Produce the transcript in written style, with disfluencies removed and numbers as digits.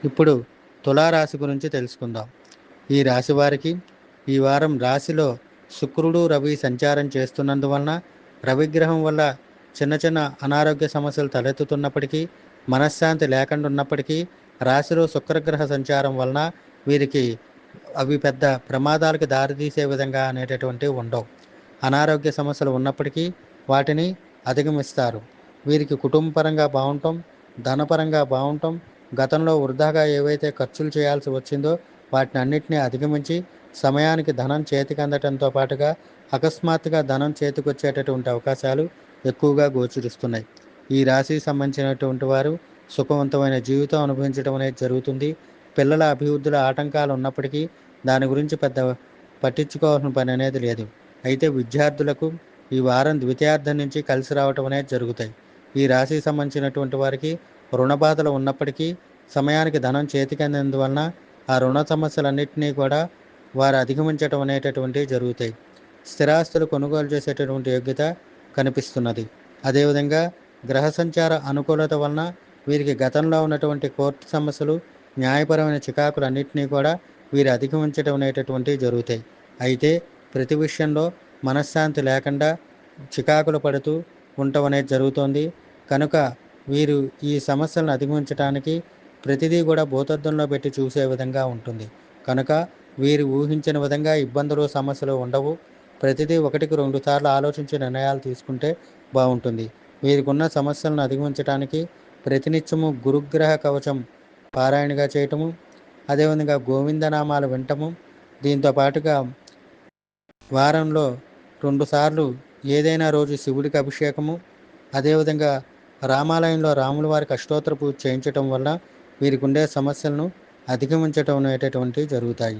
ఇప్పుడు తులారాశి గురించి తెలుసుకుందాం. ఈ రాశి వారికి ఈ వారం రాశిలో శుక్రుడు, రవి సంచారం చేస్తున్నందువలన రవిగ్రహం వల్ల చిన్న చిన్న అనారోగ్య సమస్యలు తలెత్తుతున్నప్పటికీ, మనశ్శాంతి లేకుండా ఉన్నప్పటికీ, రాశిలో శుక్రగ్రహ సంచారం వలన వీరికి అవి పెద్ద ప్రమాదాలకు దారితీసే విధంగా అనేటటువంటివి ఉండవు. అనారోగ్య సమస్యలు ఉన్నప్పటికీ వాటిని అధిగమిస్తారు. వీరికి కుటుంబపరంగా బాగుంటాం, ధనపరంగా బాగుంటాం. గతంలో వృధాగా ఏవైతే ఖర్చులు చేయాల్సి వచ్చిందో వాటిని అన్నిటినీ అధిగమించి సమయానికి ధనం చేతికి అందటంతో పాటుగా అకస్మాత్తుగా ధనం చేతికొచ్చేటటువంటి అవకాశాలు ఎక్కువగా గోచరిస్తున్నాయి. ఈ రాశికి సంబంధించినటువంటి వారు సుఖవంతమైన జీవితం అనుభవించడం అనేది జరుగుతుంది. పిల్లల అభివృద్ధిలో ఆటంకాలు ఉన్నప్పటికీ దాని గురించి పెద్ద పట్టించుకోవాల్సిన పని అనేది లేదు. అయితే విద్యార్థులకు ఈ వారం ద్వితీయార్థం నుంచి కలిసి రావటం అనేది జరుగుతాయి. ఈ రాశికి సంబంధించినటువంటి వారికి రుణ బాధలు ఉన్నప్పటికీ సమయానికి ధనం చేతికి అందినందువలన ఆ రుణ సమస్యలన్నింటినీ కూడా వారు అధిగమించటం అనేటటువంటివి జరుగుతాయి. స్థిరాస్తులు కొనుగోలు చేసేటటువంటి యోగ్యత కనిపిస్తున్నది. అదేవిధంగా గ్రహ సంచార అనుకూలత వలన వీరికి గతంలో ఉన్నటువంటి కోర్టు సమస్యలు, న్యాయపరమైన చికాకులు అన్నింటినీ కూడా వీరు అధిగమించడం అనేటటువంటివి జరుగుతాయి. అయితే ప్రతి విషయంలో మనశ్శాంతి లేకుండా చికాకులు పడుతూ ఉండటం అనేది జరుగుతోంది. కనుక వీరు ఈ సమస్యలను అధిగమించడానికి ప్రతిదీ కూడా భూతద్దంలో పెట్టి చూసే విధంగా ఉంటుంది. కనుక వీరు ఊహించిన విధంగా ఇబ్బందులు, సమస్యలు ఉండవు. ప్రతిదీ ఒకటికి 2 సార్లు ఆలోచించి నిర్ణయాలు తీసుకుంటే బాగుంటుంది. వీరికున్న సమస్యలను అధిగమించడానికి ప్రతినిత్యము గురుగ్రహ కవచం పారాయణగా చేయటము, అదేవిధంగా గోవిందనామాలు వినటము, దీంతో పాటుగా వారంలో 2 సార్లు ఏదైనా రోజు శివుడికి అభిషేకము, అదేవిధంగా రామాలయంలో రాముల వారికి అష్టోత్తర పూజ చేయించటం వల్ల వీరికి ఉండే సమస్యలను అధిగమించటం అనేటటువంటివి జరుగుతాయి.